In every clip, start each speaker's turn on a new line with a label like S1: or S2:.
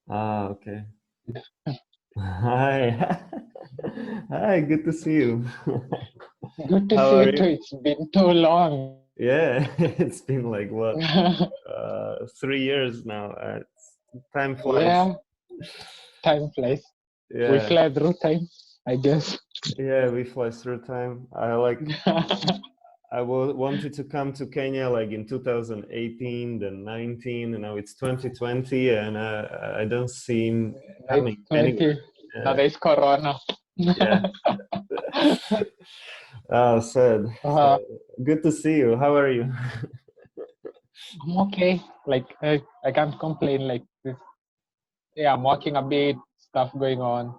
S1: Ah, okay. Hi. Hi, good to see you.
S2: Good to
S1: How
S2: see
S1: are
S2: you too.
S1: you?
S2: It's been too long.
S1: Yeah, it's been like what, 3 years now. Time flies.
S2: Yeah, time flies. We
S1: Yeah,
S2: fly through time, I guess.
S1: yeah, we fly through time. Wanted to come to Kenya like in 2018, then 19, and now it's 2020, and I don't seem
S2: Now it's
S1: coming anywhere.
S2: 20. Now
S1: Yeah,
S2: there's Corona.
S1: yeah. Oh, sad,
S2: uh,
S1: sad. Good to see you. How are you?
S2: I'm okay. Like, I can't complain. Like, this. Yeah, I'm working a bit, stuff going on.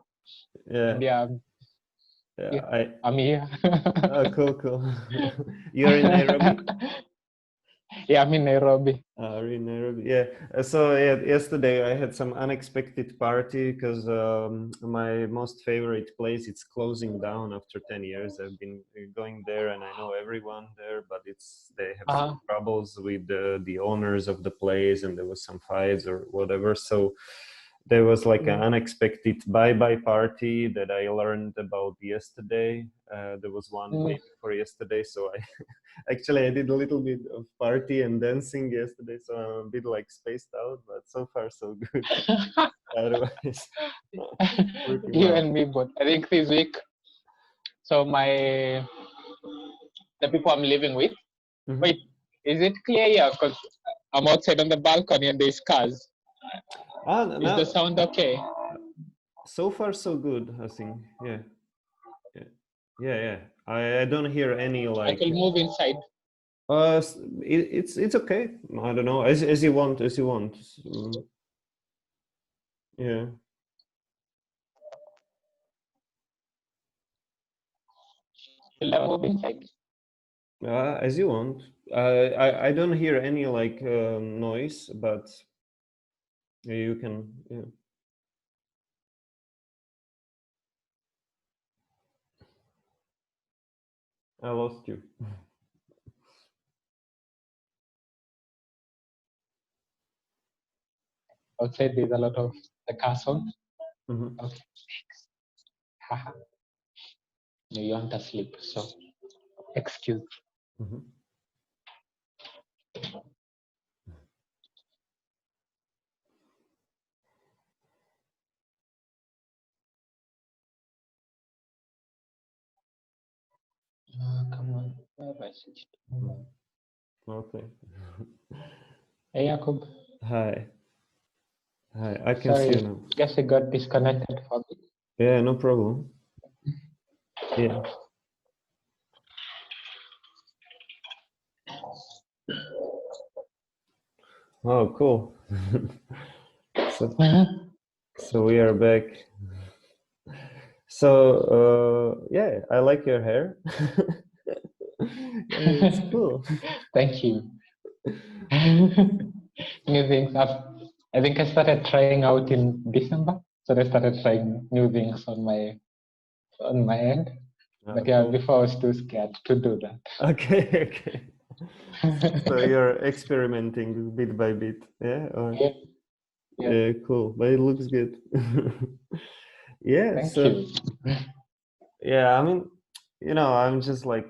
S1: Yeah,
S2: And yeah,
S1: yeah.
S2: yeah I'm here.
S1: Oh, cool, cool. You're in Nairobi?
S2: Yeah, I'm in Nairobi.
S1: Are in Nairobi? Yeah. So yeah, yesterday I had some unexpected party because my most favorite place it's closing down after 10 years. I've been going there and I know everyone there, but they have some
S2: Uh,
S1: troubles with the owners of the place and there was some fights or whatever. So there was like an
S2: mm,
S1: unexpected bye-bye party that I learned about yesterday. There was one
S2: mm.
S1: day before yesterday, so I actually I did a little bit of party and dancing yesterday, so I'm a bit like spaced out, but so far so good. Otherwise, pretty
S2: You
S1: well.
S2: and me both. I think this week. So the people I'm living with.
S1: Hmm.
S2: Wait, is it clear here? Because I'm outside on the balcony and there's cars.
S1: Ah,
S2: Is the
S1: no,
S2: sound okay?
S1: so far so good. I think, yeah, yeah, yeah, yeah. I don't hear any
S2: I
S1: like.
S2: could move inside.
S1: It's okay. I don't know, as you want, as you want. Yeah.
S2: Will I move inside?
S1: As you want. I don't hear any like noise, but you can. Yeah. I lost you.
S2: Outside there's a lot of the car sound.
S1: Hmm.
S2: Okay. Haha. No, you want to sleep, so excuse.
S1: Hmm.
S2: Come on. Where have I switched to?
S1: Okay.
S2: Hey, Jacob.
S1: Hi. Hi. I can see you
S2: Sorry,
S1: now.
S2: guess I got disconnected for a bit.
S1: Yeah, no problem. Yeah. Oh, cool. So, so we are back. So, yeah, I like your hair. Yeah, it's cool.
S2: Thank you. New things. I think I started trying out in December, so I started trying new things on my end. But yeah,
S1: Cool.
S2: before I was too scared to do that.
S1: Okay, okay. So you're experimenting bit by bit, yeah? Or
S2: Yeah, yeah.
S1: yeah, cool. But it looks good. Yeah,
S2: Thank
S1: so
S2: you.
S1: yeah, I mean, I'm just like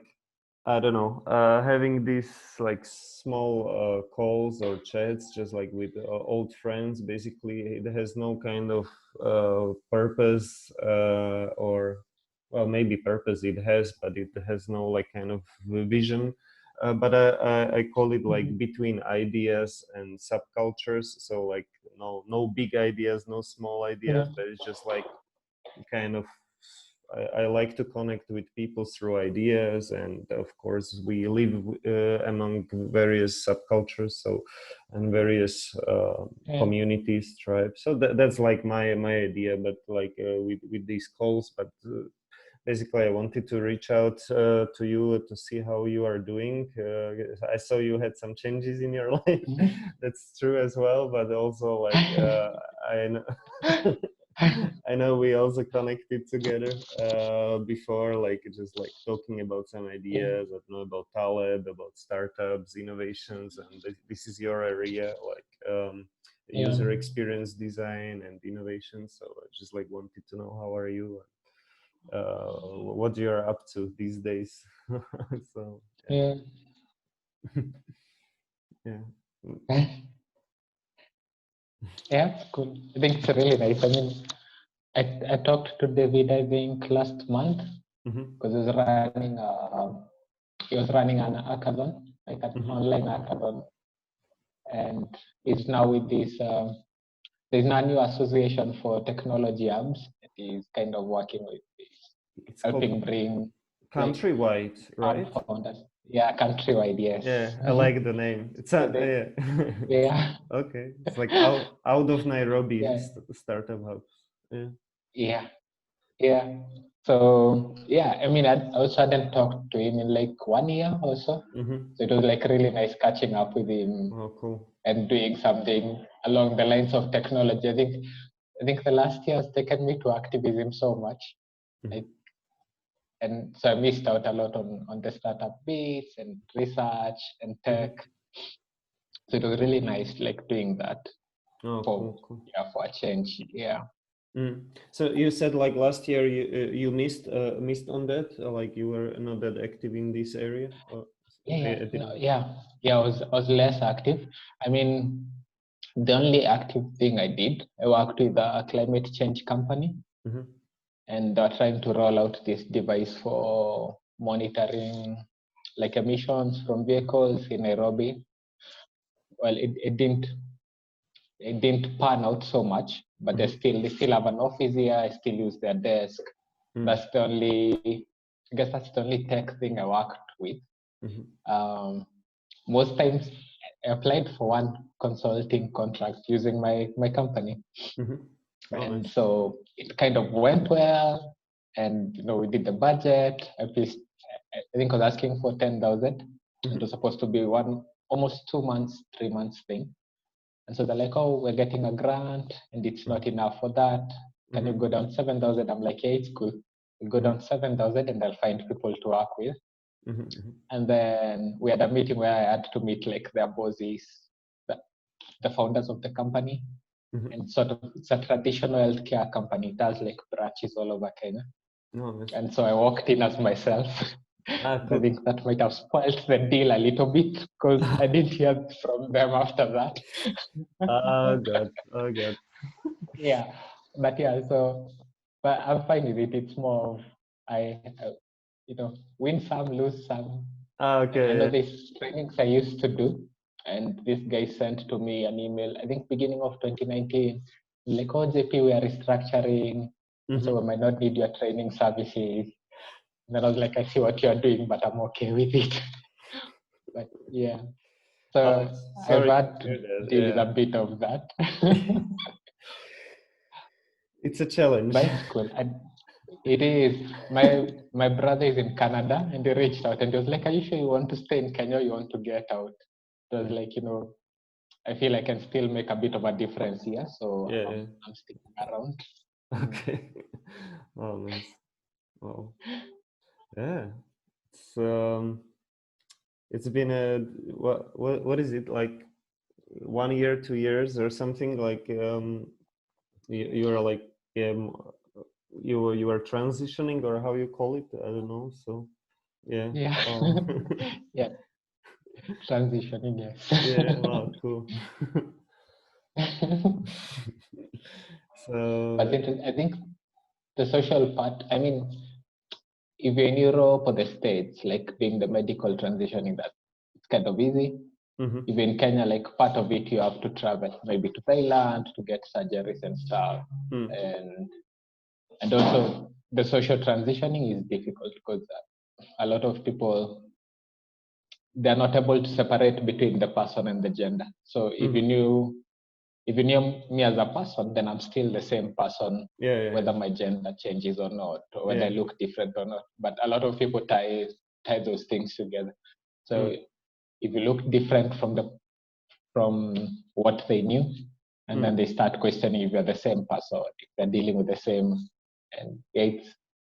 S1: I don't know, having these like small calls or chats just like with old friends. Basically, it has no kind of purpose or well, maybe purpose it has, but it has no like kind of vision. But I call it like between ideas and subcultures. So like no big ideas, no small ideas,
S2: Mm,
S1: but it's just like kind of I like to connect with people through ideas, and of course we live among various subcultures, so and various
S2: yeah.
S1: communities, tribes. So that's like my idea, but like with these calls, but. Basically, I wanted to reach out to you to see how you are doing. I saw you had some changes in your life. That's true as well, but also like I know I know we also connected together before, like just like talking about some
S2: Yeah.
S1: ideas. I don't know about Taleb, about startups, innovations, and this is your area. Like user experience design and innovation. So I just like wanted to know how are you, what you're up to these days. So
S2: yeah.
S1: yeah.
S2: Yeah, it's cool. I think it's really nice. I mean, I talked to David, I think last month, because he was running an hackathon, like an online hackathon, and he's now with this. There's now a new association for technology hubs that he's kind of working with this,
S1: It's
S2: helping
S1: called
S2: bring
S1: Countrywide, right?
S2: founders. Yeah, countrywide, yes.
S1: Yeah, I like the name. It's a yeah.
S2: Yeah.
S1: Okay, it's like out of Nairobi
S2: Yeah.
S1: startup hub. Yeah.
S2: Yeah. Yeah. So yeah, I mean, I also hadn't talked to him in like 1 year or so. So it was like really nice catching up with him.
S1: Oh, cool.
S2: And doing something along the lines of technology. I think the last year has taken me to activism so much. And so I missed out a lot on the startup bits and research and tech. So it was really nice like doing that
S1: Cool.
S2: for a change. Yeah.
S1: So you said like last year you missed on that, like you were not that active in this area. Or
S2: I was less active. I mean, the only active thing I did, I worked with a climate change company, and they're trying to roll out this device for monitoring like emissions from vehicles in Nairobi. Well, it didn't pan out so much, but they still have an office here. I still use their desk. That's the only, I guess that's the only tech thing I worked with. Most times I applied for one consulting contract using my company. And
S1: nice.
S2: so it kind of went well, and we did the budget. At least I think I was asking for 10,000. It was supposed to be almost 2 months, 3 months thing. And so they're like, oh, we're getting a grant and it's not enough for that. Can you go down 7,000? I'm like, yeah, it's cool. We'll go down 7,000 and I'll find people to work with. And then we had a meeting where I had to meet like their bosses, the founders of the company. And sort of, it's a traditional healthcare company. It does like branches all over Kenya. And so I walked in as myself.
S1: Cool.
S2: I think that might have spoiled the deal a little bit because I didn't hear from them after that.
S1: Oh God.
S2: Yeah, but yeah, but I'm fine with it. It's more of I win some, lose some.
S1: Okay.
S2: I know these trainings I used to do, and this guy sent to me an email, I think beginning of 2019, like, oh, JP, we are restructuring, so we might not need your training services. And then I was like, I see what you're doing, but I'm okay with it. But yeah, so I've had to deal with a bit of that.
S1: It's a challenge.
S2: But it's cool. It is. My brother is in Canada, and he reached out and he was like, are you sure you want to stay in Kenya or you want to get out? It was like, I feel I can still make a bit of a difference here, so I'm sticking around.
S1: Okay. Oh, nice. Wow. Yeah. It's been what is it, like 1 year, 2 years or something, like you're like you are transitioning, or how you call it, I don't know. So yeah.
S2: Yeah, transitioning, yes.
S1: Yeah. Wow, cool. So
S2: but I think the social part, I mean, if you're in Europe or the States, like being the medical transitioning, that it's kind of easy. If in Kenya, like part of it, you have to travel maybe to Thailand to get surgeries and stuff. And also the social transitioning is difficult because a lot of people, they're not able to separate between the person and the gender. So if you knew me as a person, then I'm still the same person, whether my gender changes or not, or whether I look different or not. But a lot of people tie those things together. So if you look different from what they knew, and then they start questioning if you're the same person, if they're dealing with the same, and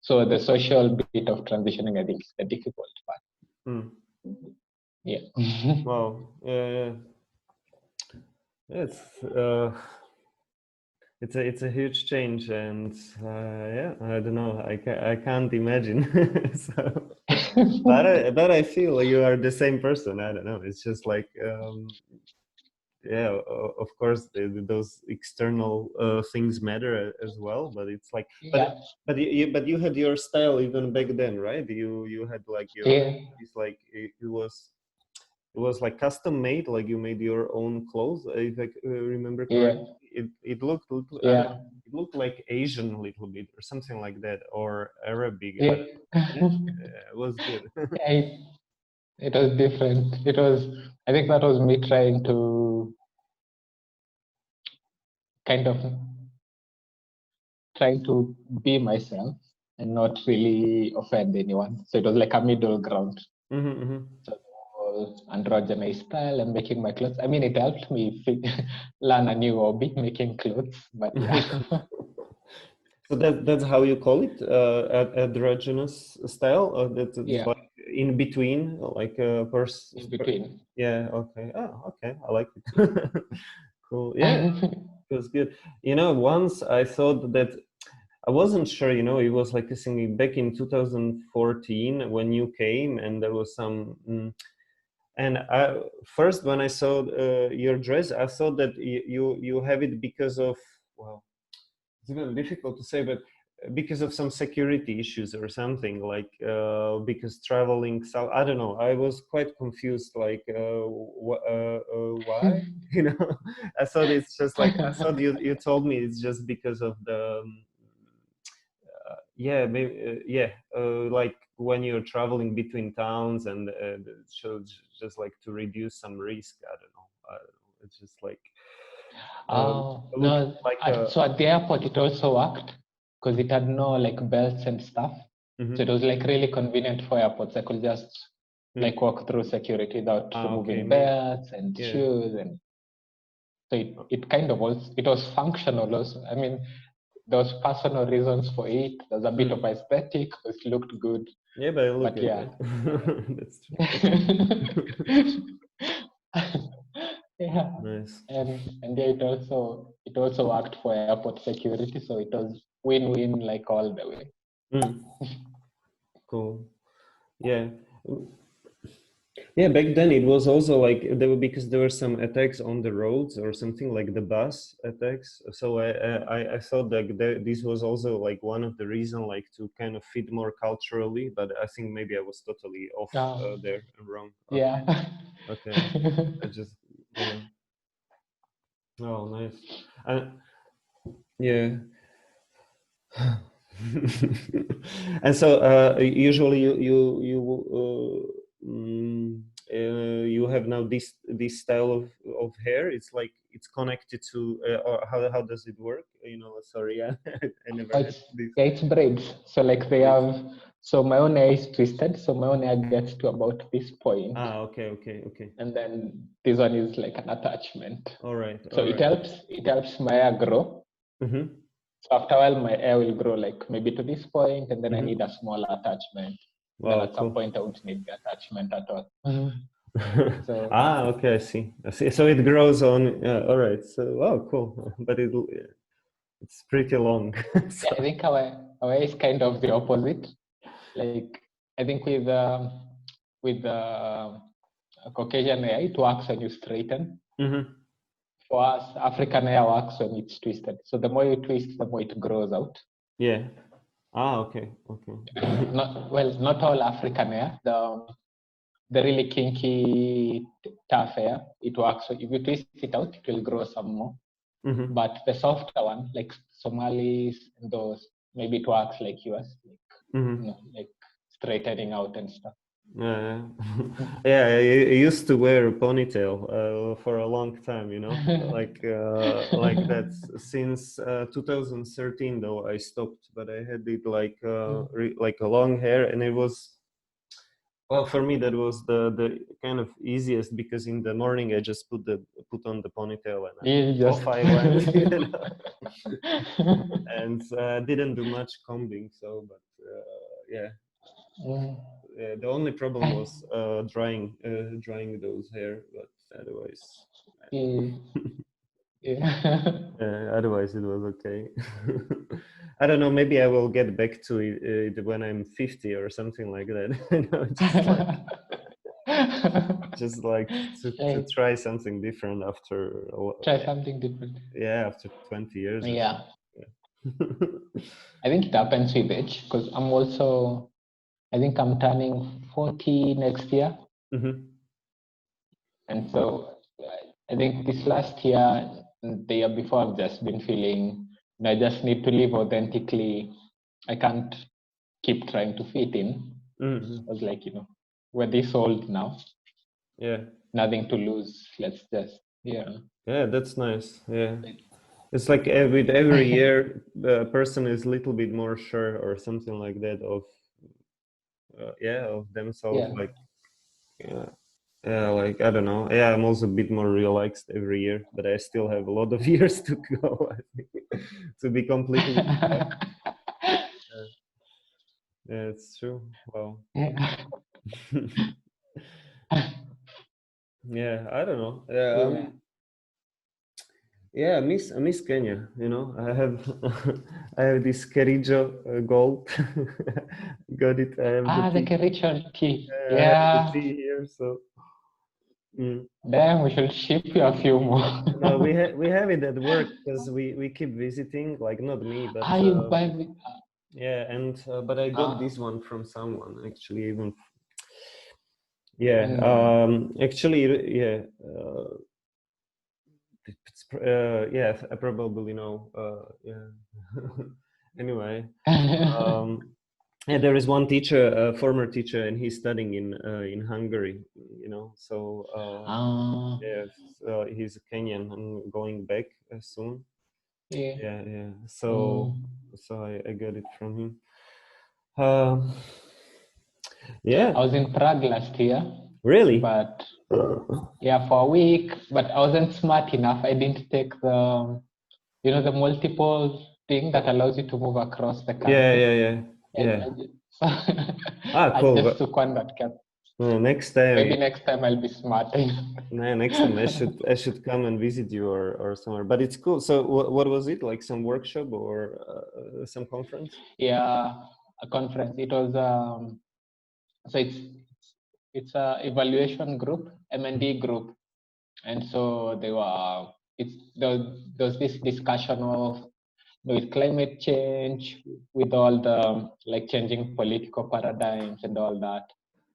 S2: so the social bit of transitioning, I think, is the difficult part. Yeah.
S1: Wow. It's it's a huge change, and yeah, I don't know. I can't imagine. So, but I feel you are the same person. I don't know. It's just like yeah, of course, those external things matter as well. But it's like,
S2: Yeah,
S1: but you had your style even back then, right? You had like your,
S2: yeah,
S1: it's like it was like custom made, like you made your own clothes, if I remember
S2: yeah,
S1: correctly. It looked, I don't
S2: yeah,
S1: know, it looked like Asian a little bit or something like that, or Arabic. I
S2: yeah.
S1: don't know. Yeah, it was good.
S2: I, it was different. It was, I think that was me trying to kind of trying to be myself and not really offend anyone. So it was like a middle ground.
S1: Hmm.
S2: So all androgynous style and making my clothes. I mean, it helped me learn a new hobby, making clothes. But yeah,
S1: So that's how you call it, androgynous style. That's
S2: yeah,
S1: like in between, like a person.
S2: in between.
S1: Yeah. Okay. Oh, okay. I like it. Cool. Yeah. It was good. You know, once I thought that I wasn't sure. You know, it was like a thing back in 2014 when you came, and there was some. And first, when I saw your dress, I thought that you have it because of, well, it's even difficult to say, but because of some security issues or something, like because traveling south, I don't know, I was quite confused, like why, you know. I thought it's just like, I thought you told me it's just because of the yeah, maybe yeah, like when you're traveling between towns, and so just like to reduce some risk. I don't know, it's just like looking
S2: No,
S1: like a
S2: so at the airport it also worked because it had no like belts and stuff. So it
S1: mhm.
S2: was like really convenient for airports. I could just like
S1: Mm.
S2: walk through security without
S1: Ah, okay,
S2: removing
S1: maybe.
S2: belts and
S1: Yeah.
S2: shoes, and so it kind of was, it was functional also. I mean, there was personal reasons for it. There's a bit of
S1: Mm.
S2: aesthetic. It looked good,
S1: Yeah, but I look
S2: but
S1: good,
S2: yeah.
S1: right? That's true.
S2: Yeah,
S1: Nice.
S2: and yeah, it also worked for airport security, so it was win-win like all the way.
S1: Mm. Cool. Yeah. Yeah, back then it was also like there were, because there were some attacks on the roads or something, like the bus attacks. So I thought that this was also like one of the reason, like to kind of fit more culturally. But I think maybe I was totally off there and wrong. Okay.
S2: Yeah.
S1: Okay. I just, yeah. Oh, nice. Yeah. And so usually you have now this style of hair. It's like it's connected to or how does it work? You know, sorry, I never
S2: Oh,
S1: had this.
S2: yeah, it's braids. So like they
S1: Braids.
S2: have, so my own hair is twisted. So my own hair gets to about this point,
S1: Ah, okay, okay, okay.
S2: and then this one is like an attachment.
S1: All right,
S2: So
S1: all right.
S2: it helps my hair grow.
S1: Mm-hmm.
S2: So after a while, my hair will grow like maybe to this point, and then I need
S1: Mm-hmm.
S2: a small attachment. Then
S1: Wow,
S2: at some
S1: cool.
S2: point, I won't need the attachment at all. So
S1: Ah, okay, I see. I see. So it grows on. Yeah, all right. So, oh, cool. But it's pretty long.
S2: yeah, I
S1: So.
S2: think our hair is kind of the opposite. Like I think with Caucasian hair, it works when you straighten.
S1: Mm-hmm.
S2: For us, African hair works when it's twisted. So the more you twist, the more it grows out.
S1: Yeah. Ah, okay, okay.
S2: Not all African hair. The really kinky, tough hair, it works. So if you twist it out, it will grow some more.
S1: Mm-hmm.
S2: But the softer one, like Somalis and those, maybe it works like yours, like
S1: Mm-hmm.
S2: like straightening out and stuff.
S1: Yeah, yeah. I used to wear a ponytail for a long time, you know, like that since 2013. Though I stopped, but I had it like like a long hair, and it was, well, for me that was the kind of easiest, because in the morning I just put on the ponytail and
S2: You
S1: off
S2: just
S1: I went, you know, and didn't do much combing. So, but yeah. The only problem was drying those hair, but otherwise.
S2: Yeah.
S1: Otherwise, it was okay. I don't know. Maybe I will get back to it when I'm 50 or something like that. You know, just like to try something different after
S2: Try something different.
S1: after 20 years or
S2: Yeah.
S1: something.
S2: I think it happens with age because I think I'm turning 40 next year.
S1: Mm-hmm.
S2: And so I think this last year, the year before, I've just been feeling I just need to live authentically. I can't keep trying to fit in.
S1: Mm-hmm.
S2: I was like, we're this old now.
S1: Yeah.
S2: Nothing to lose. Let's just,
S1: Yeah, that's nice. Yeah. It's like with every year, the person is a little bit more sure or something like that of of themselves.
S2: Yeah.
S1: Like like I don't know. Yeah, I'm also a bit more relaxed every year, but I still have a lot of years to go. I think, to be completely. Yeah, it's true. Wow. Yeah, I don't know. Yeah, I
S2: Yeah.
S1: mean, yeah, I miss Kenya. You know, I have I have this Karijo gold. Got it. I have the
S2: The
S1: tea.
S2: Kericho tea.
S1: I have the
S2: Yeah.
S1: tea here, so. Mm.
S2: Damn, we should ship you a few more.
S1: No, we have it at work because we keep visiting. Like not me, but
S2: You buy me.
S1: yeah, and but I got
S2: Ah,
S1: this one from someone actually. Even yeah,
S2: mm.
S1: actually yeah. Yeah, I probably know. Yeah. Anyway, um, yeah, there is one teacher, a former teacher, and he's studying in Hungary. You know, so
S2: Ah,
S1: yeah, so he's Kenyan and going back soon.
S2: yeah.
S1: Yeah.
S2: Mm.
S1: So I got it from him. Um, yeah,
S2: I was in Prague last year,
S1: really.
S2: but yeah, for a week. But I wasn't smart enough. I didn't take the multiple thing that allows you to move across the country.
S1: Yeah.
S2: I just,
S1: Ah,
S2: I
S1: cool.
S2: just took one that kept.
S1: Next time,
S2: Maybe next time I'll be smart enough.
S1: next time I should come and visit you or somewhere. But it's cool. So what was it like? Some workshop or some conference?
S2: Yeah, a conference. It was so it's a evaluation group, M&D group, and so there was this discussion of with climate change, with all the like changing political paradigms and all that.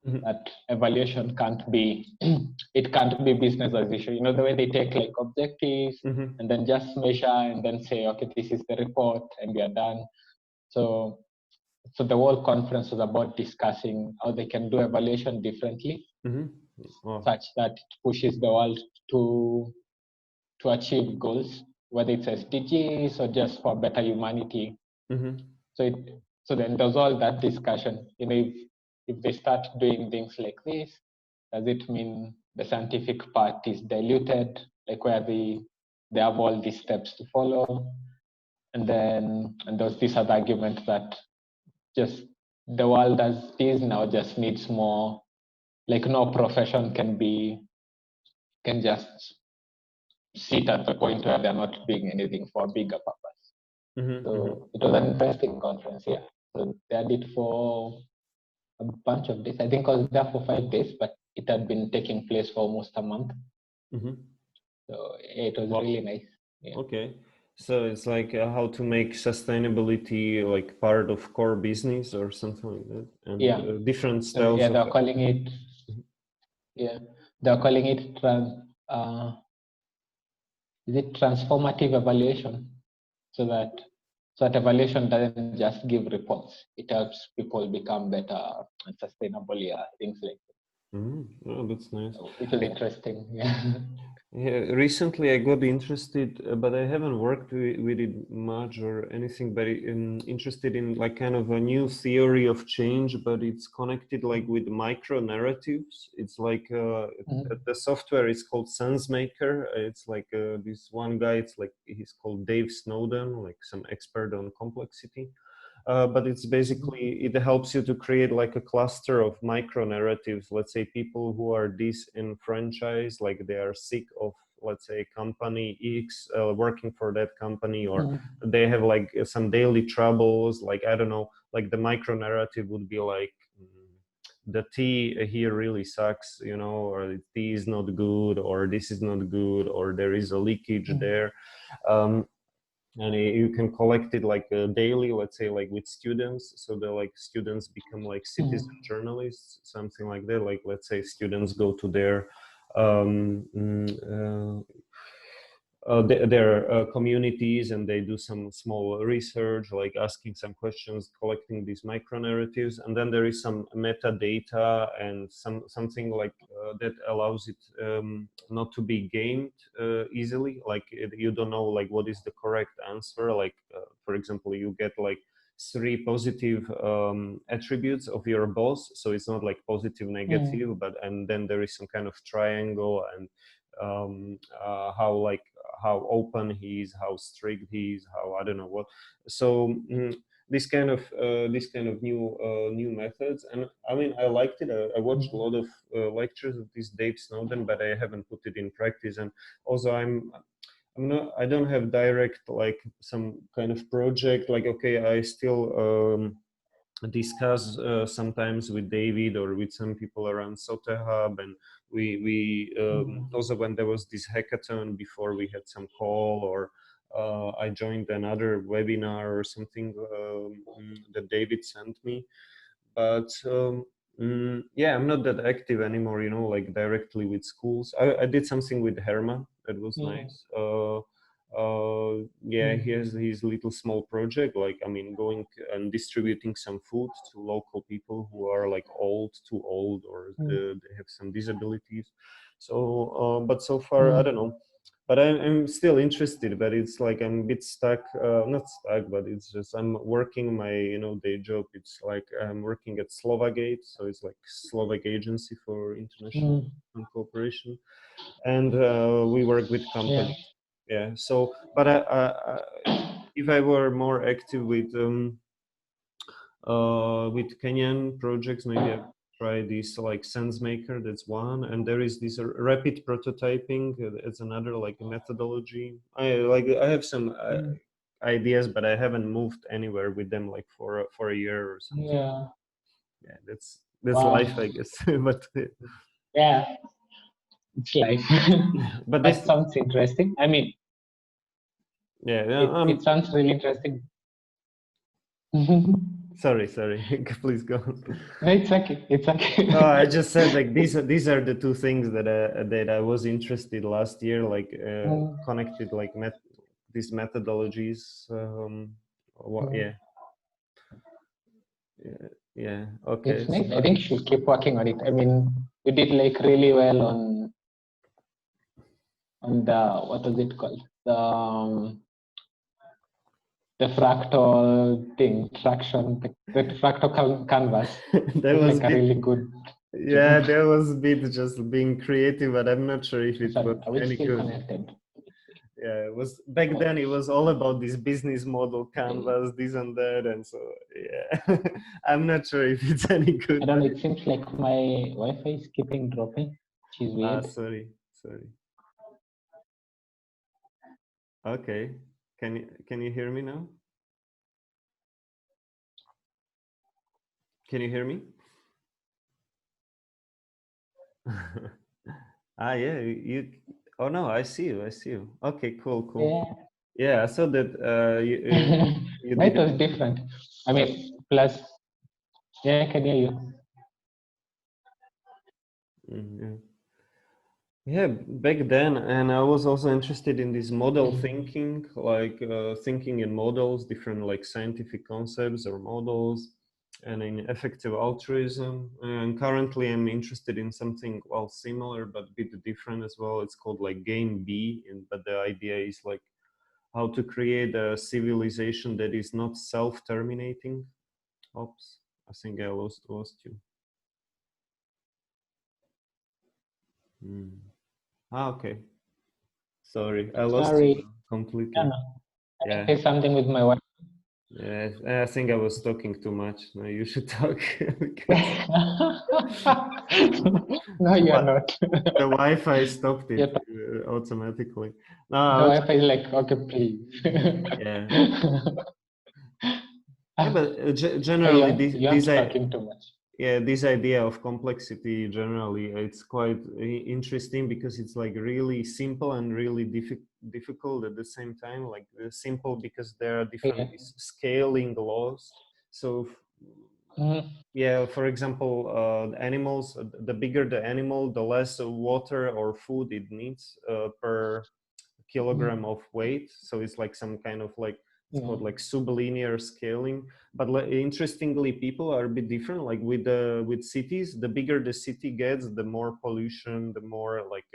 S1: Mhm.
S2: That evaluation can't be it can't be business as usual. You know the way they take like objectives
S1: Mhm.
S2: and then just measure and then say, okay, this is the report and we are done. So so the whole conference was about discussing how they can do evaluation differently,
S1: Mhm. Oh.
S2: such that it pushes the world to to achieve goals, whether it's SDGs or just for better humanity.
S1: Mhm.
S2: So so then there's all that discussion. If they start doing things like this, does it mean the scientific part is diluted, like where they have all these steps to follow? And there's this other argument that just the world as it is now just needs more, like no profession can just sit at the point where they're not doing anything for a bigger purpose.
S1: Mhm. Mhm.
S2: So it was an interesting conference, yeah. So they had it for a bunch of days. I think I was there for 5 days, but it had been taking place for almost a month.
S1: Mhm.
S2: So it was
S1: Wow.
S2: really nice. Yeah.
S1: Okay. So it's like how to make sustainability like part of core business or something like that, and
S2: Yeah.
S1: different
S2: So yeah,
S1: styles of.
S2: they're calling it yeah, they're calling it is it transformative evaluation? So that evaluation doesn't just give reports. It helps people become better and sustainable, yeah, things like that.
S1: Oh, that's nice.
S2: Which is interesting. Yeah.
S1: Yeah, recently I got interested, but I haven't worked with it much or anything. But I'm interested in like kind of a new theory of change, but it's connected like with micro narratives. It's like the software is called SenseMaker. It's like this one guy. It's like he's called Dave Snowden, like some expert on complexity. But it's basically it helps you to create like a cluster of micro narratives. Let's say people who are disenfranchised, like they are sick of let's say, company X, working for that company, or they have like some daily troubles, like, I don't know, like the micro narrative would be like, the tea here really sucks, you know, or the tea is not good, or this is not good, or there is a leakage there. And you can collect it like daily, let's say, like with students. So the like students become like citizen journalists, something like that. Like, let's say students go to their communities, and they do some small research, like asking some questions, collecting these micro narratives, and then there is some metadata and something like that allows it not to be gamed easily. Like you don't know like what is the correct answer. Like for example, you get like 3 positive attributes of your boss, so it's not like positive, negative, but and then there is some kind of triangle, and how open he is, how strict he is, how I don't know what. So this kind of new methods, and I mean I liked it. I watched a lot of lectures of this Dave Snowden, but I haven't put it in practice. And also I don't have direct like some kind of project. Like, okay, I still discuss sometimes with David or with some people around Sote Hub, and we also, when there was this hackathon before, we had some call, or I joined another webinar or something that David sent me. But yeah, I'm not that active anymore, you know, like directly with schools. I did something with Herma that was nice. Yeah, he has his little small project, like, I mean, going and distributing some food to local people who are like too old, or they have some disabilities. So but so far I don't know, but I'm still interested, but it's like I'm a bit stuck, not stuck, but it's just I'm working my, you know, day job. It's like I'm working at Slovagate, so it's like Slovak Agency for International Cooperation, and we work with companies. Yeah. So, but if I were more active with Kenyan projects, maybe I try this like SenseMaker. That's one, and there is this rapid prototyping. It's another like methodology. I have some ideas, but I haven't moved anywhere with them like for a year or something. Yeah, that's life, I guess. But
S2: yeah, it's life.
S1: but
S2: That sounds interesting. I mean,
S1: yeah,
S2: it sounds really interesting.
S1: Sorry, please go.
S2: No, it's okay. It's okay.
S1: Oh, I just said like these are the two things that I was interested last year, like connected like these methodologies. Yeah, yeah. Okay.
S2: It's nice. I think you should keep working on it. I mean, you did like really well on the, what was it called? The fractal thing, the fractal canvas.
S1: That was
S2: like a really good.
S1: Yeah, that was a bit just being creative, but I'm not sure if it was
S2: Are we
S1: any
S2: still
S1: good.
S2: connected?
S1: Yeah, it was back then. It was all about this business model, canvas, this and that, and so yeah. I'm not sure if it's any good.
S2: I don't know. It seems like my Wi-Fi is keeping dropping, which is weird.
S1: Sorry. Okay, can you hear me now? Can you hear me? Yeah, you. Oh no, I see you. Okay, cool. Yeah, I saw that you
S2: That
S1: did.
S2: was different. I mean, plus, yeah, I can hear you.
S1: Yeah, back then, and I was also interested in this model thinking, like thinking in models, different like scientific concepts or models, and in effective altruism. And currently, I'm interested in something well similar but a bit different as well. It's called like Game B, but the idea is like how to create a civilization that is not self-terminating. Oops, I think I lost you. Okay. Sorry, I lost you completely.
S2: No. I think there's something with my wife.
S1: Yeah, I think I was talking too much. No, you should talk because
S2: No, you're
S1: what
S2: not.
S1: the Wi-Fi stopped
S2: You're
S1: it automatically. No,
S2: The Wi-Fi is like, okay, please.
S1: yeah, yeah,
S2: Ah,
S1: but
S2: so
S1: generally,
S2: you aren't talking too much.
S1: yeah, this idea of complexity generally, it's quite interesting because it's like really simple and really difficult at the same time. Like simple because there are different
S2: Yeah.
S1: scaling laws. So
S2: Mm,
S1: yeah, for example, animals, the bigger the animal, the less water or food it needs per kilogram
S2: mm,
S1: of weight. So it's like some kind of like, it's called
S2: mm,
S1: like sublinear scaling. But interestingly, people are a bit different. Like with cities, the bigger the city gets, the more pollution, the more like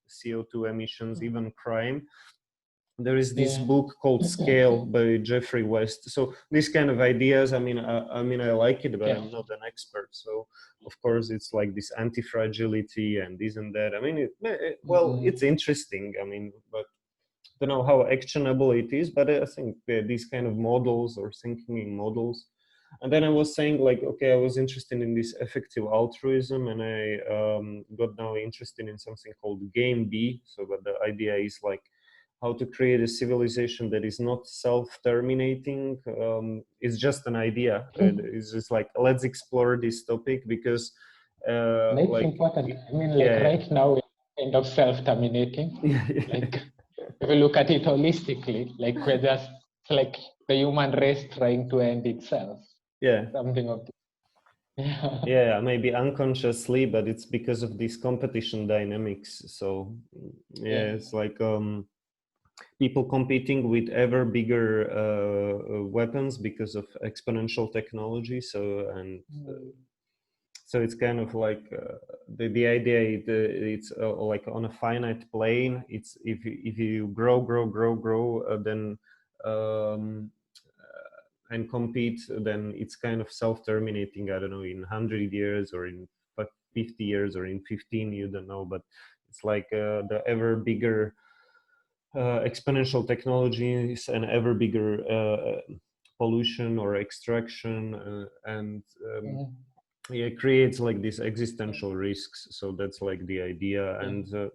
S1: CO2 emissions,
S2: mm.
S1: even crime. There is this
S2: Yeah.
S1: book called Scale by Jeffrey West. So these kind of ideas, I mean, I like it, but
S2: Okay.
S1: I'm not an expert. So of course, it's like this anti-fragility and this and that. I mean, well, it's
S2: Mm,
S1: interesting. I mean, but I don't know how actionable it is. But I think these kind of models or thinking in models. And then I was saying like, okay, I was interested in this effective altruism, and I got now interested in something called Game B. So, but the idea is like how to create a civilization that is not self-terminating. It's just an idea. It's just like, let's explore this topic because
S2: That's
S1: like
S2: important. I mean, like
S1: yeah,
S2: right now, we're kind of self-terminating.
S1: yeah.
S2: Like, if you look at it holistically, like we're just like the human race trying to end itself.
S1: Yeah,
S2: Something of this.
S1: yeah, maybe unconsciously, but it's because of these competition dynamics. So
S2: Yeah.
S1: yeah, it's like people competing with ever bigger weapons because of exponential technology. So and
S2: Mm,
S1: so it's kind of like the idea it's like on a finite plane. It's if you grow, then um, and compete, then it's kind of self-terminating. I don't know, in 100 years or in 50 years or in 15, you don't know, but it's like the ever bigger exponential technologies and ever bigger pollution or extraction and
S2: mm,
S1: yeah, it creates like these existential risks. So that's like the idea.
S2: yeah.
S1: And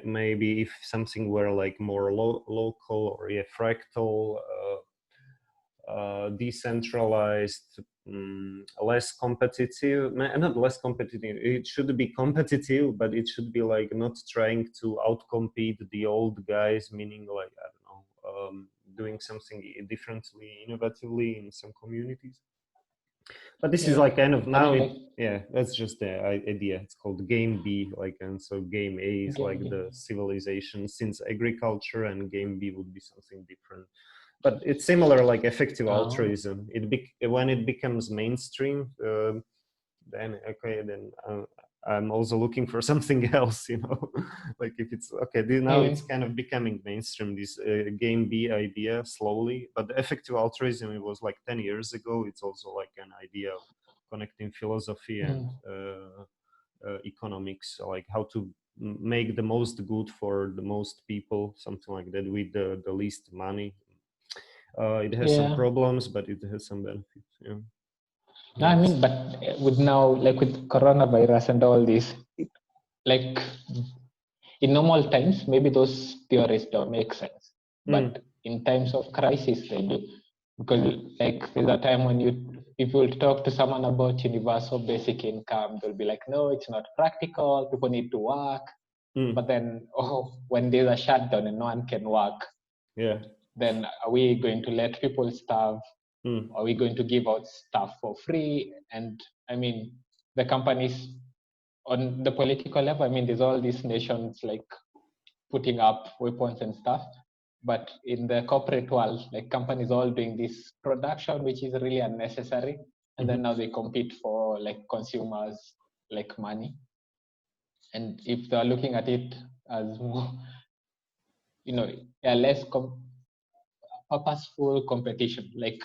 S1: maybe if something were like more local or yeah, fractal, decentralized, less competitive, not less competitive, it should be competitive, but it should be like not trying to outcompete the old guys, meaning like, I don't know, doing something differently, innovatively in some communities. But this is
S2: Yeah.
S1: like kind of
S2: I
S1: now
S2: mean,
S1: it,
S2: like
S1: yeah, that's just the idea. It's called Game B, like, and so Game A is like
S2: game.
S1: the civilization since agriculture, and Game B would be something different. But it's similar, like effective
S2: Oh,
S1: altruism. When it becomes mainstream, then okay, then I'm also looking for something else, you know. Like if it's okay, now
S2: yeah.
S1: it's kind of becoming mainstream, this Game B idea slowly. But the effective altruism, it was like 10 years ago. It's also like an idea of connecting philosophy and
S2: Mm,
S1: economics, like how to make the most good for the most people, something like that, with the least money. It has some
S2: yeah.
S1: problems, but it has some benefits. Yeah,
S2: No, I
S1: that's
S2: mean, but with now, like with coronavirus and all this, like in normal times, maybe those theories don't make sense.
S1: mm,
S2: But in times of crisis, they do. Because like there's a time when if you talk to someone about universal basic income, they'll be like, no, it's not practical. People need to work.
S1: mm,
S2: But then, oh, when there's a shutdown and no one can work,
S1: yeah.
S2: then are we going to let people starve?
S1: Mm,
S2: Are we going to give out stuff for free? And I mean, the companies on the political level, I mean, there's all these nations like putting up weapons and stuff. But in the corporate world, like companies all doing this production, which is really unnecessary. And then
S1: mhm.
S2: now they compete for like consumers, like money. And if they're looking at it as more, a less purposeful competition, like,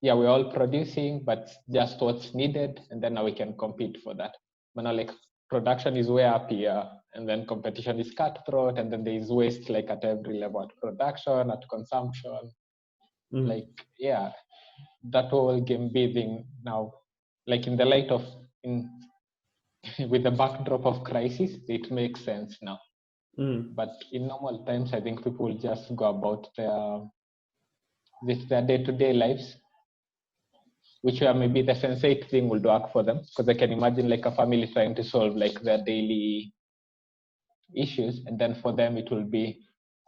S2: yeah, we're all producing, but just what's needed. And then now we can compete for that. But now like production is way up here, and then competition is cutthroat, and then there is waste like at every level, at production, at consumption.
S1: Mm.
S2: Like, yeah. that whole game building now, like in the light of with the backdrop of crisis, it makes sense now. But in normal times, I think people just go about their day-to-day lives, which where maybe the sensate thing would work for them, because I can imagine like a family trying to solve like their daily issues, and then for them it will be,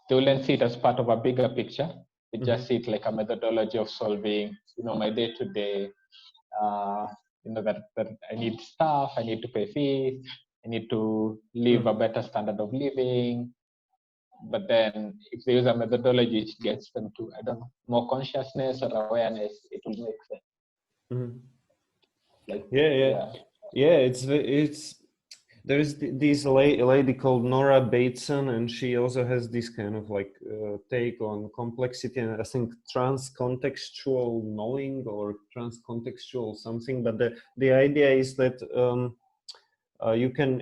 S2: they wouldn't see it as part of a bigger picture. They just see it like a methodology of solving, my day-to-day, that I need stuff, I need to pay fees, I need to live a better standard of living. But then if they use a methodology which gets them to, I don't know, more consciousness or awareness, it will make sense. Like,
S1: it's there's this lady called Nora Bateson, and she also has this kind of like take on complexity, and I think trans-contextual knowing or trans-contextual something. But the idea is that you can,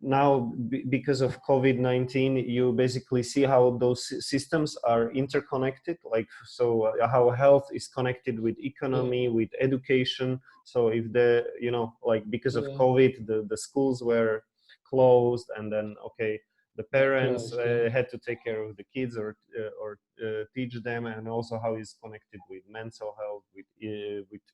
S1: now because of COVID-19, you basically see how those systems are interconnected. Like, so how health is connected with economy, with education. So if like because of COVID, the schools were closed, and then the parents had to take care of the kids or teach them, and also how it's connected with mental health, with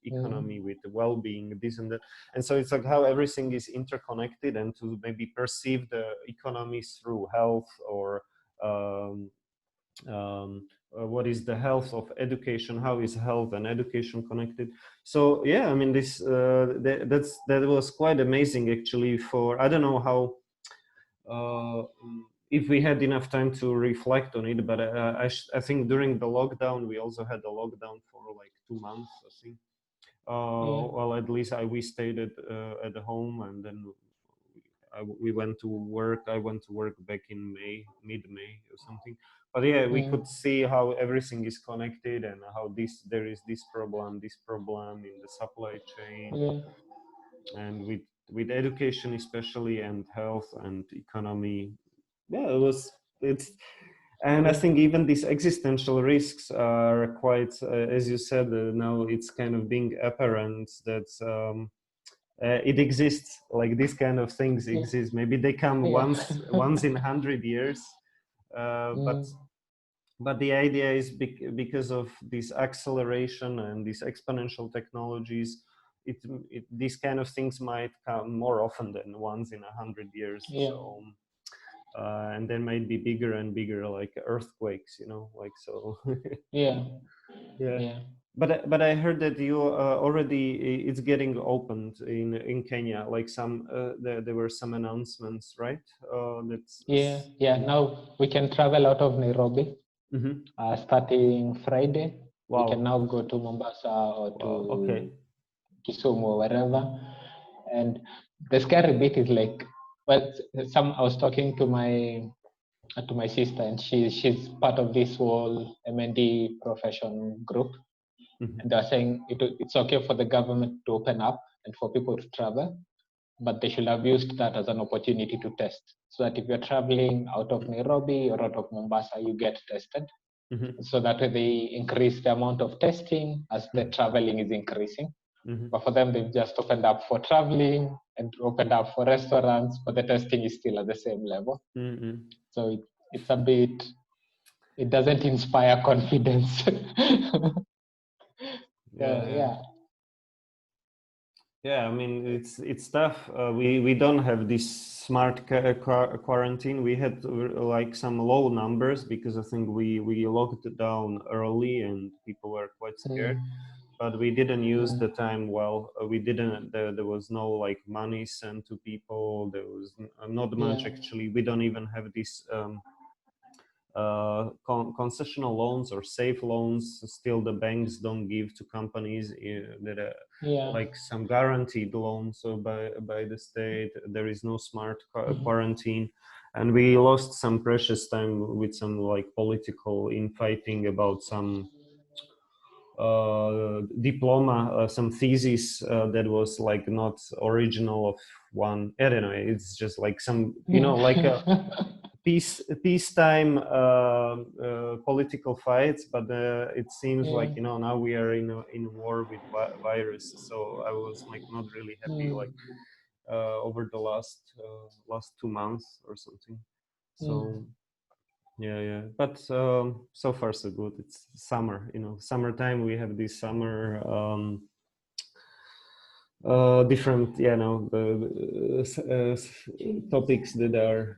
S1: economy, with the well-being, this and that. And so it's like how everything is interconnected, and to maybe perceive the economy through health, or what is the health of education, how is health and education connected. So I mean, this that was quite amazing actually. For I don't know how if we had enough time to reflect on it, but I think during the lockdown, we also had a lockdown for like 2 months, I think. Well, at least we stayed at home, and then we went to work. I went to work back in mid-May or something. But we could see how everything is connected, and how there is this problem in the supply chain, and with education especially, and health and economy. And I think even these existential risks are quite, as you said, now it's kind of being apparent that it exists. Like these kind of things exist. Maybe they come once in 100 years, but the idea is because of this acceleration and these exponential technologies, these kind of things might come more often than once in 100 years. So. And then might be bigger and bigger, like earthquakes, like so. Yeah. But I heard that you already, it's getting opened in Kenya. Like there were some announcements, right?
S2: Now we can travel out of Nairobi. Starting Friday. Wow. We can now go to Mombasa or to Kisumu or wherever. And the scary bit is like, well, I was talking to my sister, and she's part of this whole M&D profession group. And they're saying it's okay for the government to open up and for people to travel, but they should have used that as an opportunity to test, so that if you're traveling out of Nairobi or out of Mombasa, you get tested. So that way they increase the amount of testing as the traveling is increasing. But for them, they've just opened up for traveling and opened up for restaurants, but the testing is still at the same level. So it's a bit, it doesn't inspire confidence.
S1: I mean, it's tough. We don't have this smart quarantine. We had like some low numbers because I think we locked it down early and people were quite scared. But we didn't use the time well. We didn't. There was no like money sent to people. There was not much actually. We don't even have this concessional loans or safe loans. Still, the banks don't give to companies that like some guaranteed loans by the state. There is no smart quarantine, and we lost some precious time with some like political infighting about some diploma, some thesis that was like not original of one. I don't know. It's just like some, like peacetime political fights, but it seems like now we are in war with virus. So I was like not really happy like over the last 2 months or something. So yeah, but so far so good. It's summer, summertime. We have this summer different, topics that are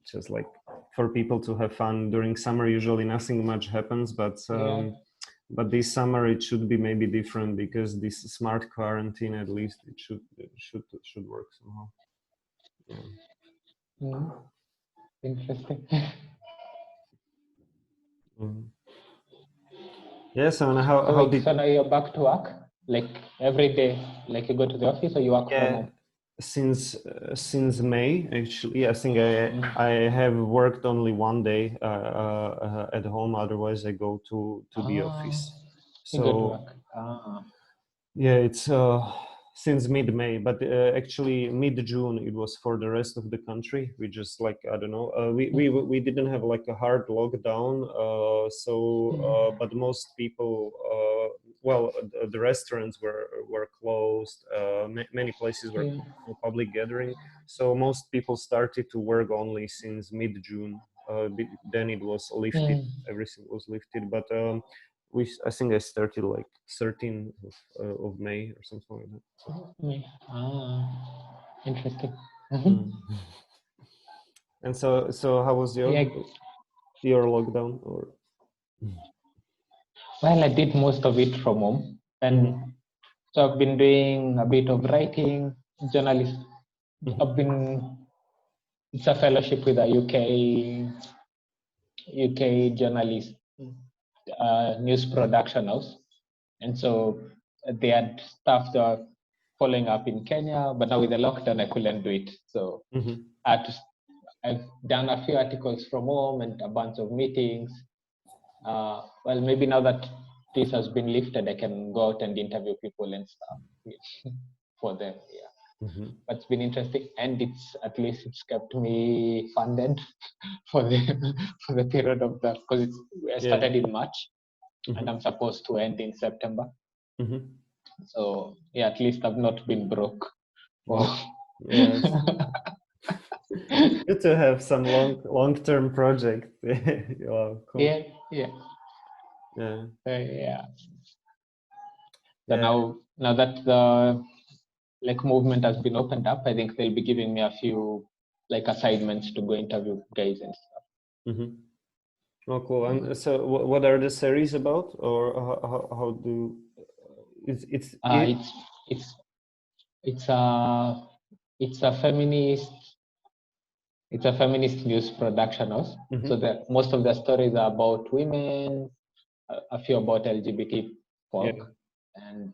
S1: just like for people to have fun during summer. Usually nothing much happens, but this summer it should be maybe different, because this smart quarantine, at least it should work somehow.
S2: Interesting.
S1: Yes, and how did?
S2: So now you're back to work, like every day, like you go to the office, or you work from home?
S1: Since May, actually. I think I have worked only one day at home. Otherwise, I go to the office.
S2: You go to work.
S1: Yeah, it's since mid-May, but actually mid-June it was for the rest of the country. We just like, I don't know, we didn't have like a hard lockdown, but most people, well, the restaurants were closed. Many places were closed for public gathering, so most people started to work only since mid-June. Then it was lifted, everything was lifted, but I think I started like 13th of May or something like that.
S2: Interesting.
S1: And so how was your lockdown? Or
S2: well, I did most of it from home, and so I've been doing a bit of writing, journalist. It's a fellowship with a UK journalist news production house, and so they had staff that were following up in Kenya, but now with the lockdown I couldn't do it. So I've done a few articles from home and a bunch of meetings. Well, maybe now that this has been lifted, I can go out and interview people and stuff for them. But it's been interesting, and at least it's kept me funded for the period of that, because I started in March and I'm supposed to end in September. So at least I've not been broke.
S1: Yes. Good to have some long-term project. Cool.
S2: Yeah. So now that the movement has been opened up, I think they'll be giving me a few assignments to go interview guys and stuff.
S1: Oh, cool. And so what are the series about, or how do it's
S2: a feminist news production house. So most of the stories are about women, a few about LGBT folk, and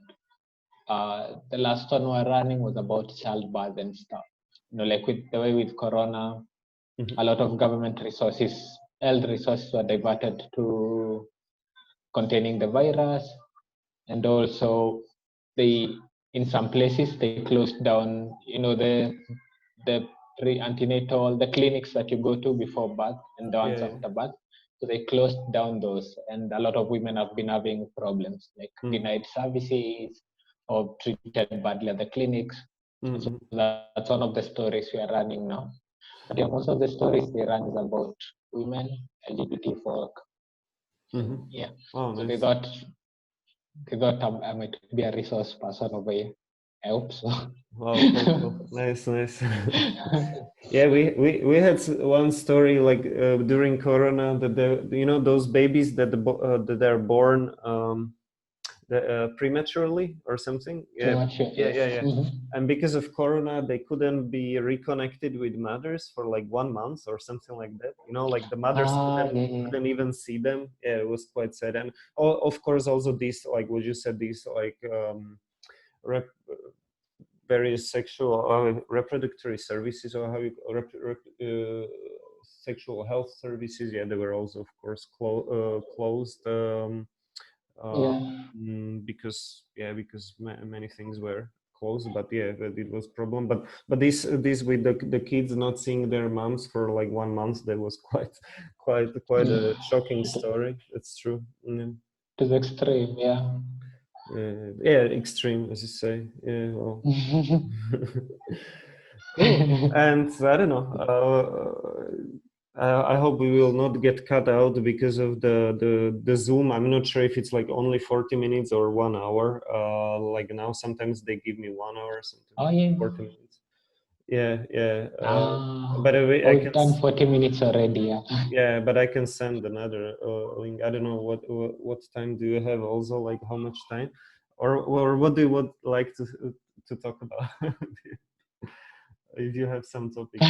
S2: the last one we're running was about childbirth and stuff. Like with the way with Corona, a lot of government resources, health resources were diverted to containing the virus, and also in some places they closed down, the pre-antenatal, the clinics that you go to before birth and the ones after birth. So they closed down those, and a lot of women have been having problems, like denied services or treated badly at the clinics. So that's one of the stories we are running now. But most of the stories they run is about women, LGBT folk.
S1: Oh,
S2: so
S1: nice.
S2: they thought I might be a resource person over here. I hope so.
S1: Wow, cool. Nice. Yeah, we had one story like during Corona that those babies that are born prematurely or something. Yeah. And because of Corona, they couldn't be reconnected with mothers for like 1 month or something like that. Like the mothers couldn't even see them. Yeah, it was quite sad. And of course, also these, like what you said, these like various sexual reproductory services, or how you sexual health services. Yeah, they were also, of course, closed because many things were close, but yeah, but it was problem. But this with the kids not seeing their moms for like 1 month, that was quite a shocking story. That's true. Yeah.
S2: It is extreme, yeah.
S1: Yeah, extreme, as you say. Yeah, well. Cool. And I don't know. I hope we will not get cut out because of the Zoom. I'm not sure if it's like only 40 minutes or 1 hour. Like now, sometimes they give me 1 hour, sometimes
S2: Oh, yeah.
S1: 40 minutes. Yeah, yeah.
S2: Ah,
S1: But I
S2: we've
S1: can.
S2: done 40 minutes already, yeah.
S1: Yeah, but I can send another link. I don't know what time do you have. Also, like how much time, or what do you would like to talk about? If you have some topic.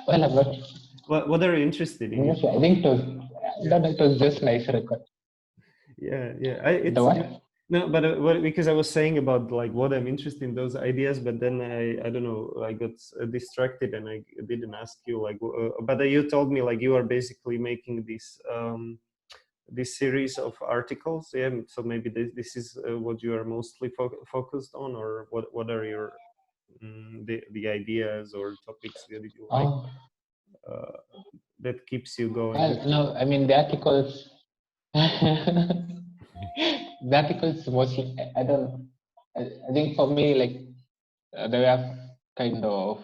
S2: Well, I'm not,
S1: What are you interested
S2: I'm
S1: in?
S2: not sure. I think it was,
S1: Yeah,
S2: that it was just nice record.
S1: yeah.
S2: The
S1: It's
S2: what?
S1: no, but because I was saying about like what I'm interested in those ideas, but then I don't know, I got distracted and I didn't ask you like. But you told me like you are basically making this series of articles. Yeah, so maybe this is what you are mostly focused on, or what are your the ideas or topics that you like
S2: Oh,
S1: uh, that keeps you going.
S2: well, no, I mean, the articles, the articles mostly, I don't, I think for me, like, they have kind of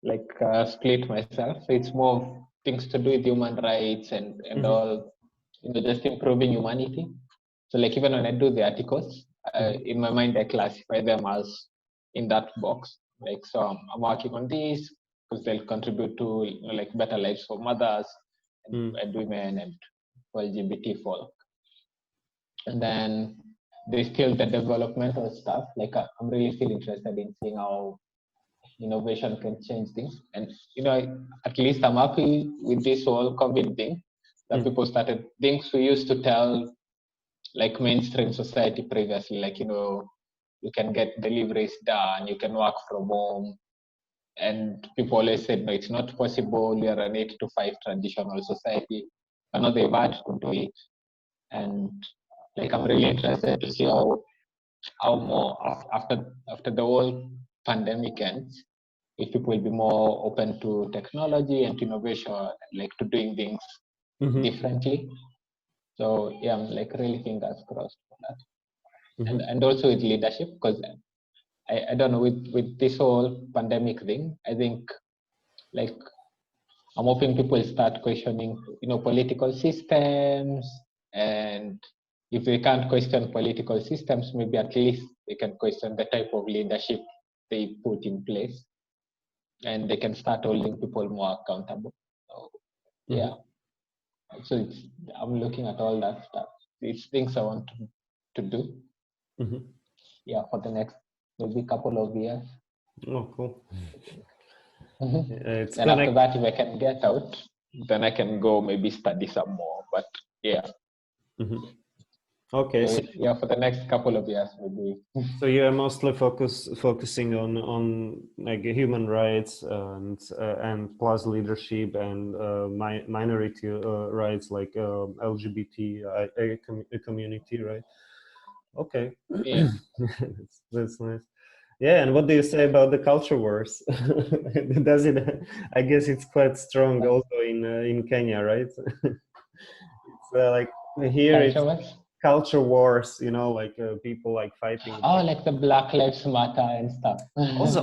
S2: like split myself. So it's more of things to do with human rights and
S1: Hmm.
S2: all, just improving humanity. So like even when I do the articles,
S1: Hmm.
S2: in my mind I classify them as in that box. Like so, I'm working on these because they'll contribute to like better lives for mothers and women and for LGBT folk. And then there's still the developmental stuff. Like I'm really still interested in seeing how innovation can change things. And at least I'm happy with this whole COVID thing that people started things we used to tell like mainstream society previously, like you can get deliveries done, you can work from home. And people always said, no, it's not possible. We are an 8 to 5 traditional society. But now they've had to do it. And like I'm really interested to see how more after the whole pandemic ends, if people will be more open to technology and to innovation, like to doing things differently. So yeah, I'm like really fingers crossed for that. And also with leadership, because I don't know, with this whole pandemic thing, I think like I'm hoping people start questioning, political systems, and if they can't question political systems, maybe at least they can question the type of leadership they put in place, and they can start holding people more accountable. So, yeah, so I'm looking at all that stuff. It's things I want to do. Yeah, for the next maybe couple of years.
S1: Oh, cool. It's
S2: And after
S1: connect.
S2: that, if I can get out, then I can go maybe study some more. But yeah.
S1: Okay,
S2: So yeah, for the next couple of years, maybe.
S1: so you are mostly focusing on like human rights and plus leadership and minority rights like LGBT community, right? Okay,
S2: Yeah.
S1: that's nice. Yeah, and what do you say about the culture wars? Does it? I guess it's quite strong also in Kenya, right? It's like here
S2: Culture
S1: it's
S2: wars?
S1: culture wars, like people like fighting
S2: Oh,
S1: like
S2: like the Black Lives Matter and stuff.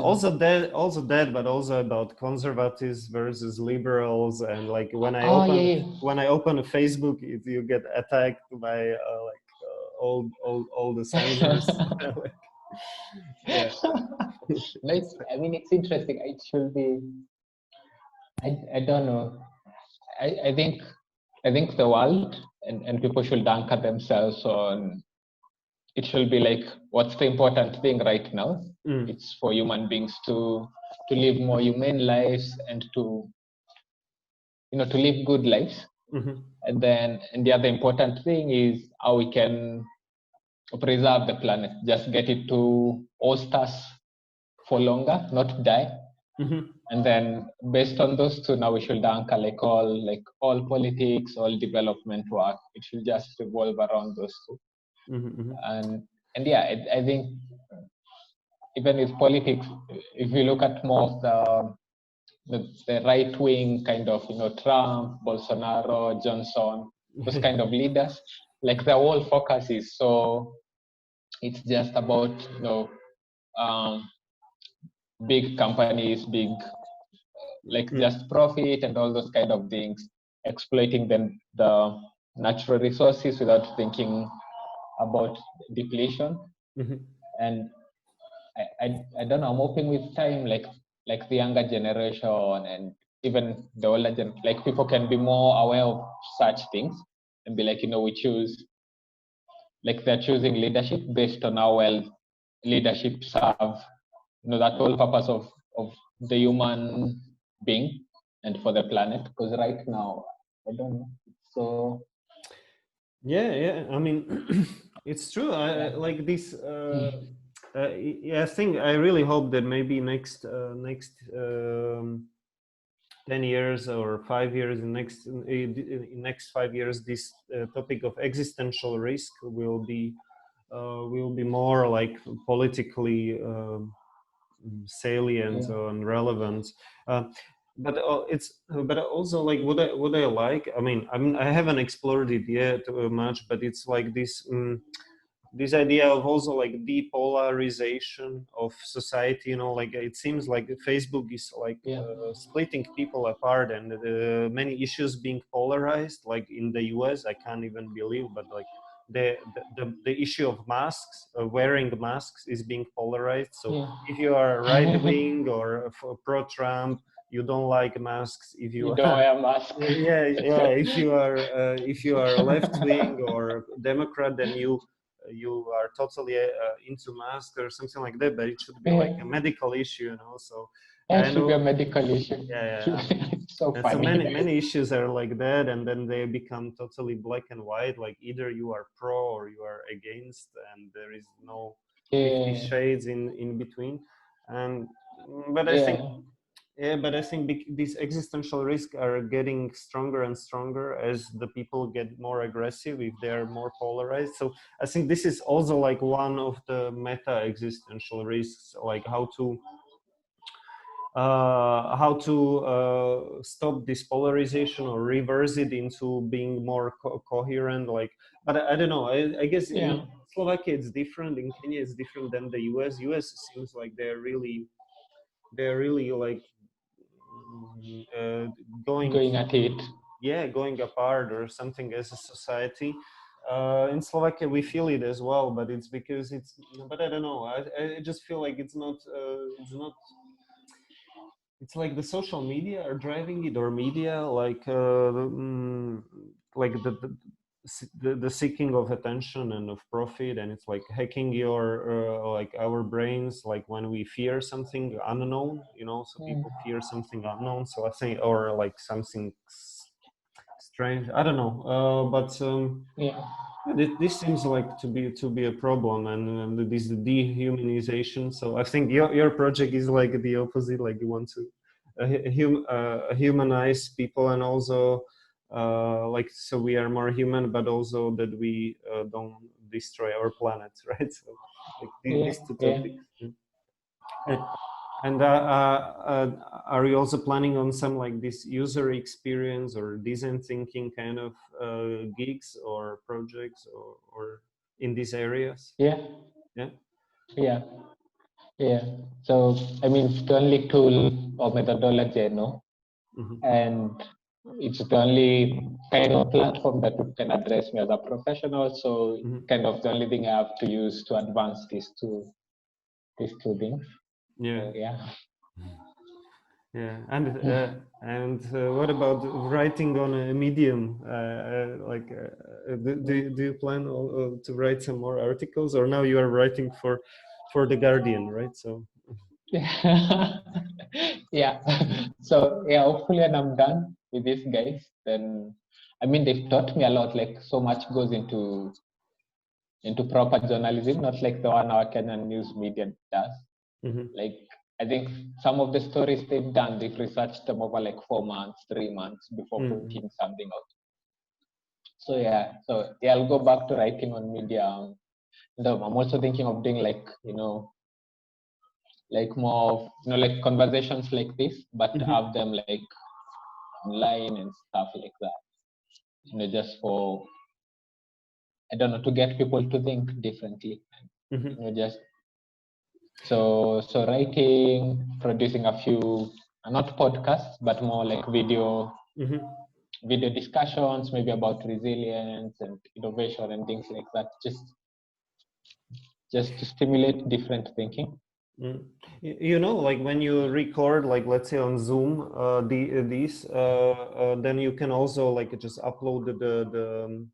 S1: also that but also about conservatives versus liberals, and like when I
S2: Oh,
S1: open
S2: yeah,
S1: when I open a Facebook, you get attacked by like all the censors.
S2: yeah.
S1: Like, yeah.
S2: No, I mean, it's interesting. It should be, I don't know. I think the world and people should anchor themselves on, it should be like, what's the important thing right now? It's for human beings to live more humane lives and to live good lives. And the other important thing is how we can preserve the planet, just get it to host us for longer, not die. And then based on those two, now we should anchor like all politics, all development work. It should just revolve around those two. And yeah, I think even with politics, if you look at more of the right wing kind of, Trump, Bolsonaro, Johnson, those kind of leaders, like the whole focus is so, it's just about, um, big companies, big, like just profit and all those kind of things, exploiting the natural resources without thinking about depletion. And I don't know, I'm hoping with time, like the younger generation and even the older like people can be more aware of such things and be like, we choose, like they're choosing leadership based on how well leadership serve, that whole purpose of the human being and for the planet. Because right now, I don't know. So
S1: yeah, I mean, it's true. I like this. I think I really hope that maybe next 10 years or 5 years, in next 5 years, this topic of existential risk will be more like politically salient and relevant. But also like what I like. I haven't explored it yet much, but it's like this idea of also like depolarization of society. Like it seems like Facebook is like splitting people apart, and many issues being polarized. Like in the US, I can't even believe, but like the issue of masks, wearing masks, is being polarized. So if you are right wing or pro Trump, you don't like masks. If you
S2: don't wear a mask.
S1: yeah, if you are left wing or Democrat, then you are totally into masks or something like that. But it should be like a medical issue. So
S2: it should be a medical issue.
S1: Yeah.
S2: So
S1: And so
S2: funny.
S1: many issues are like that, and then they become totally black and white. Like either you are pro or you are against, and there is no 50 shades in between. And but I think these existential risks are getting stronger and stronger as the people get more aggressive, if they are more polarized. So I think this is also like one of the meta existential risks, like how to stop this polarization or reverse it into being more coherent. Like, but I don't know. I guess in Slovakia it's different. In Kenya it's different than the US. US seems like they're really like
S2: going at it.
S1: Going apart or something as a society. In Slovakia we feel it as well, but it's because but I don't know. I just feel like it's not it's like the social media are driving it, or media, like like the seeking of attention and of profit, and it's like hacking your like our brains, like when we fear something unknown, so people fear something unknown. So I think, or like something strange, I don't know, but this seems like to be a problem, and this dehumanization. So I think your project is like the opposite. Like you want to humanize people, and also like so we are more human, but also that we don't destroy our planet, right? So like these two topics. And are you also planning on some like this user experience or design thinking kind of gigs or projects, or in these areas?
S2: Yeah. So I mean, it's the only tool or methodology I know, and it's the only kind of platform that can address me as a professional. So kind of the only thing I have to use to advance these two things.
S1: And what about writing on a medium? Do you plan to write some more articles, or now you are writing for the Guardian, right? So
S2: So hopefully when I'm done with these guys, then I mean they've taught me a lot. Like so much goes into proper journalism, not like the one our Kenyan news media does. Like I think some of the stories they've done, they've researched them over like 4 months, 3 months before putting something out. So I'll go back to writing on media. And I'm also thinking of doing like like more of, like conversations like this, but have them like online and stuff like that. Just for, I don't know, to get people to think differently. Just so writing, producing a few, not podcasts, but more like video discussions, maybe about resilience and innovation and things like that. Just to stimulate different thinking.
S1: Like when you record, like let's say on Zoom, then you can also like just upload the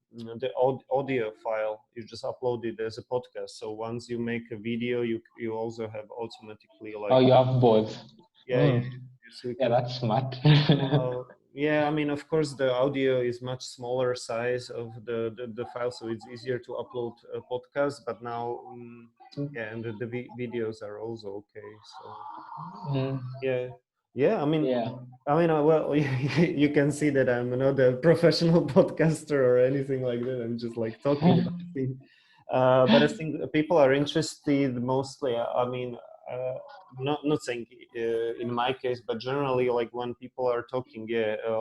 S1: audio file. You just upload it as a podcast. So once you make a video, you also have automatically like.
S2: Oh, you have both.
S1: Yeah,
S2: yeah, that's smart.
S1: Yeah, I mean, of course, the audio is much smaller size of the file, so it's easier to upload a podcast. But now, yeah, and the videos are also okay. So yeah. I mean, well, you can see that I'm not a professional podcaster or anything like that. I'm just like talking about things. But I think people are interested mostly. I mean, not saying in my case, but generally, like when people are talking,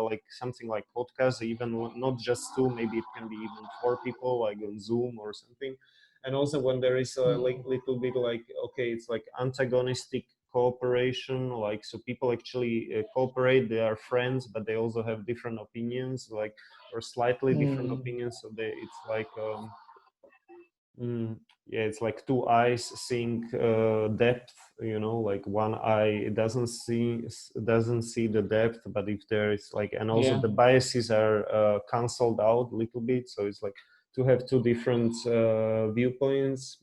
S1: like something like podcast, even not just two, maybe it can be even four people, like on Zoom or something. And also when there is a like little bit like, okay, it's like antagonistic cooperation, like so people actually cooperate, they are friends, but they also have different opinions, like or slightly different opinions. So it's like yeah, it's like two eyes seeing depth, like one eye doesn't see the depth, but if there is like, and also the biases are canceled out a little bit, so it's like to have two different viewpoints.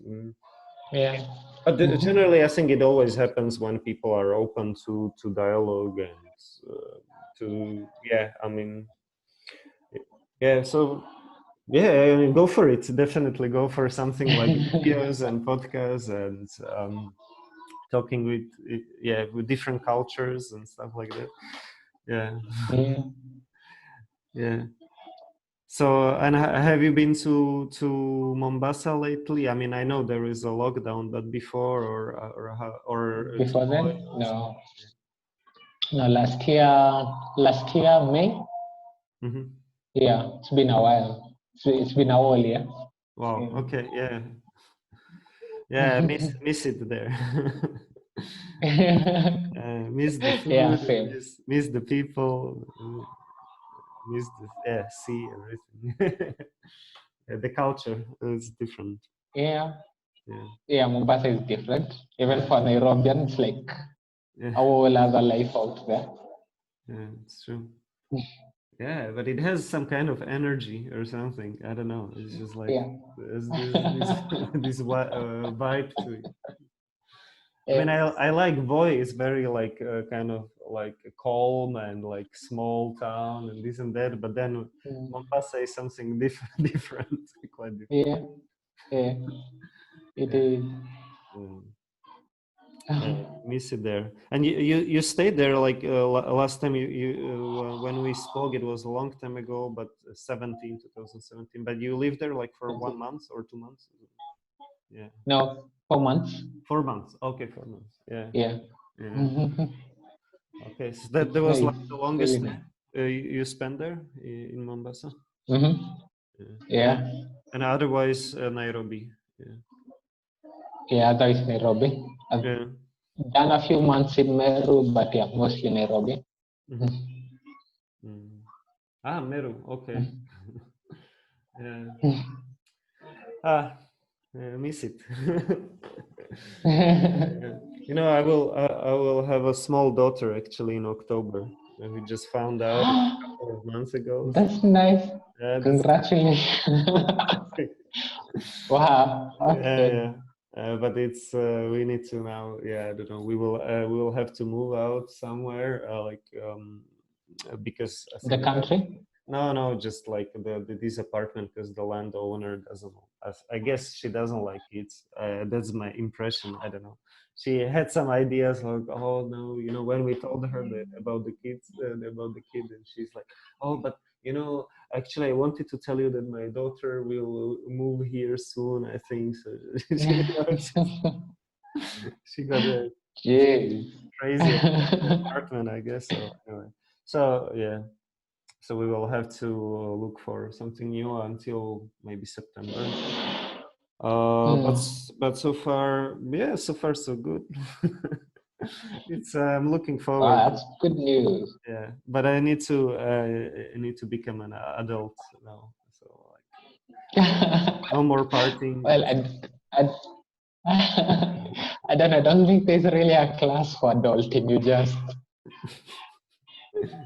S1: But generally I think it always happens when people are open to dialogue and to I mean so yeah, I mean, go for it. Definitely go for something like videos and podcasts and talking with different cultures and stuff like that. Yeah. So, and have you been to Mombasa lately? I mean, I know there is a lockdown, but before or
S2: before then, no. No, last year May. Yeah, it's been a while. It's been a whole year.
S1: Wow. Okay. Yeah. Miss it there. Miss the food.
S2: Same.
S1: Miss the people. Miss the sea, everything. The culture is different.
S2: Yeah. Mombasa is different. Even for Nairobians, it's like a whole other life out there.
S1: Yeah, it's true. Yeah, but it has some kind of energy or something. I don't know. It's just like there's this vibe to it. I mean, I like Voi. It's very like kind of like calm and like small town and this and that. But then Mombasa is something different, quite different.
S2: Yeah, it is.
S1: Miss it there. And you stayed there like last time you when we spoke, it was a long time ago, but 2017. But you lived there like for 1 month or 2 months? Yeah.
S2: No, 4 months.
S1: 4 months. Okay, 4 months. Yeah. Okay, so that was
S2: nice.
S1: like the longest
S2: Really
S1: you spent there in Mombasa.
S2: Yeah.
S1: And otherwise Nairobi.
S2: Yeah, otherwise Nairobi. I've done a few months in Meru, but yeah, mostly Nairobi.
S1: Meru. Okay. Miss it. I will have a small daughter actually in October. We just found out a couple of months ago.
S2: That's nice. Congratulations. Wow. Okay.
S1: But it's we need to now. I don't know. We will have to move out somewhere because I think
S2: the country.
S1: No, just like this apartment, because the landowner doesn't. I guess she doesn't like it. That's my impression. I don't know. She had some ideas like, oh no, when we told her about the kids, about the kid, and she's like, oh, but actually, I wanted to tell you that my daughter will move here soon. I think so. She got
S2: Jeez.
S1: crazy apartment, I guess. So anyway, so yeah, so we will have to look for something new until maybe September. But so far, yeah, so far so good. It's I'm looking forward.
S2: Wow, that's good news.
S1: Yeah, but I need to become an adult now. So like, no more partying.
S2: Well, I, I don't think there's really a class for adulting. You just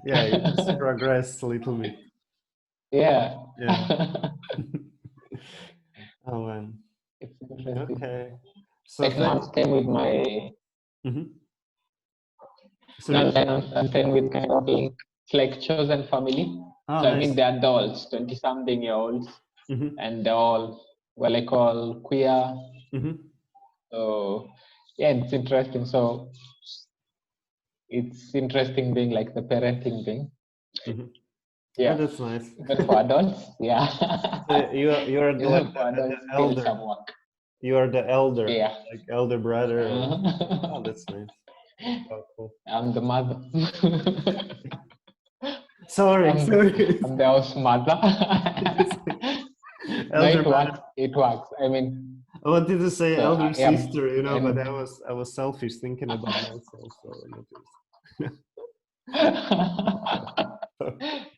S1: Yeah, you just progress a little bit.
S2: yeah.
S1: Yeah. Oh man.
S2: It's interesting.
S1: Okay. So
S2: Like now I'm staying with my
S1: Mhm.
S2: now
S1: Sorry.
S2: I'm staying with kind of like it's like chosen family.
S1: Oh,
S2: So I mean
S1: nice.
S2: they're adults, 20-something-year-olds,
S1: Mm-hmm.
S2: and they're all what I call queer.
S1: Mm-hmm.
S2: So yeah, it's interesting. So it's interesting being like the parenting thing.
S1: Mm-hmm. Oh,
S2: Yeah.
S1: that's nice.
S2: Even for adults, yeah.
S1: So you're like
S2: Even for
S1: the
S2: adults, still
S1: elder.
S2: some work.
S1: You are the elder,
S2: Yeah.
S1: like elder brother. Or... Oh,
S2: Uh,
S1: that's nice. Oh, cool.
S2: I'm the mother.
S1: Sorry, sorry.
S2: I'm the house mother. No,
S1: Elder
S2: it
S1: brother.
S2: works. It works. I mean,
S1: I wanted to say
S2: so
S1: elder
S2: yeah,
S1: sister, but
S2: and
S1: I was selfish thinking about myself. So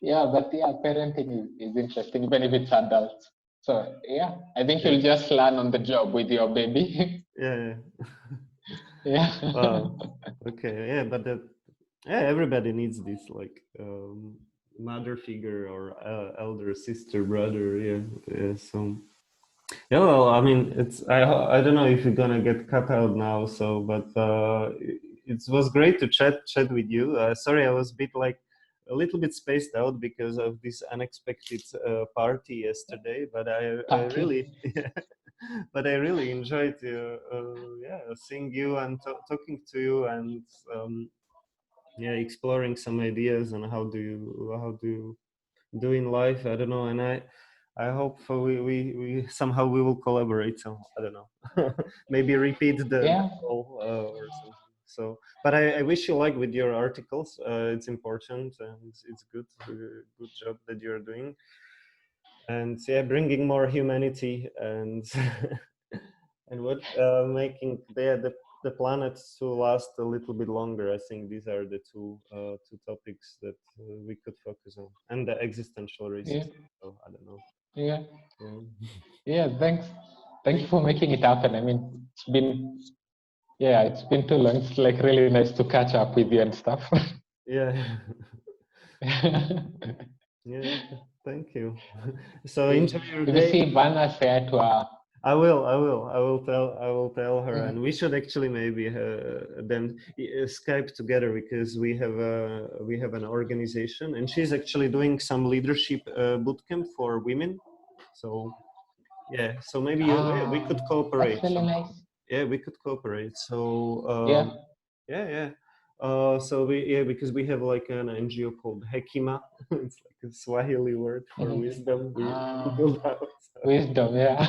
S2: yeah, but yeah, parenting is interesting, even if it's adults. So yeah, I think
S1: yeah,
S2: you'll just learn on the job with your baby.
S1: yeah.
S2: Yeah.
S1: Wow. Okay. Yeah, but yeah, everybody needs this like mother figure or elder sister, brother. Yeah. Yeah. So yeah. Well, I mean, I don't know if you're gonna get cut out now. So, but it was great to chat with you. Sorry, I was a bit like a little bit spaced out because of this unexpected party yesterday. But I really,
S2: Party.
S1: but I really enjoyed yeah, seeing you and talking to you and yeah, exploring some ideas on how do you do in life. I don't know, and I hope we somehow we will collaborate. So I don't know, maybe repeat the
S2: Yeah.
S1: call or something. So, but I wish you luck with your articles. It's important and it's good good job that you're doing. And yeah, bringing more humanity and and what making the planet to last a little bit longer. I think these are the two topics that we could focus on, and the existential
S2: Yeah.
S1: risks. So I don't know.
S2: Yeah.
S1: Yeah.
S2: Yeah. Thanks. Thank you for making it happen. I mean, it's been too long. It's like really nice to catch up with you and stuff.
S1: Yeah. Yeah. Thank you. So
S2: Yeah.
S1: enjoy your
S2: If you
S1: day.
S2: see Vanna say to her,
S1: I will tell her, and we should actually maybe then Skype together because we have an organization, and she's actually doing some leadership bootcamp for women. So yeah, so maybe we could
S2: that's
S1: cooperate
S2: really
S1: somehow.
S2: nice.
S1: Yeah, we could cooperate. So
S2: Yeah.
S1: yeah, yeah. So because we have like an NGO called Hekima. It's like a Swahili word for wisdom. We build out.
S2: Wisdom. Yeah.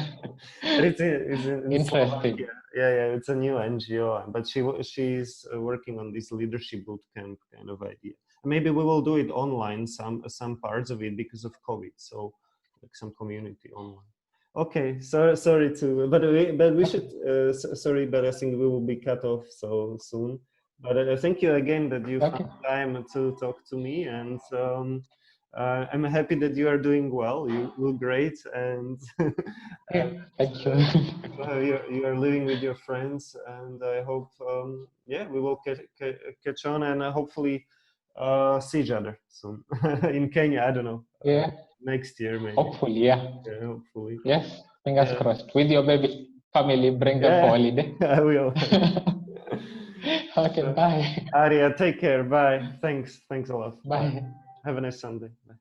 S1: But it's in
S2: Interesting.
S1: Slovakia. Yeah, yeah, it's a new NGO, but she's working on this leadership bootcamp kind of idea. Maybe we will do it online, some parts of it because of COVID. So like some community online. Okay, sorry to, but we should. Sorry, but I think we will be cut off so soon. But thank you again that you
S2: Okay.
S1: found time to talk to me, and I'm happy that you are doing well. You look great, and
S2: Yeah.
S1: and
S2: Thank you.
S1: you are living with your friends. And I hope, yeah, we will catch on, and hopefully see each other soon in Kenya. I don't know,
S2: Yeah.
S1: next year maybe.
S2: Hopefully. Yeah.
S1: Yeah, hopefully.
S2: Yes. Fingers
S1: Yeah,
S2: crossed. With your baby family, bring them for
S1: yeah,
S2: holiday.
S1: I will.
S2: Okay.
S1: So,
S2: Bye.
S1: Arya, take care. Bye. Thanks a lot. Bye.
S2: Bye.
S1: Have a nice Sunday. Bye.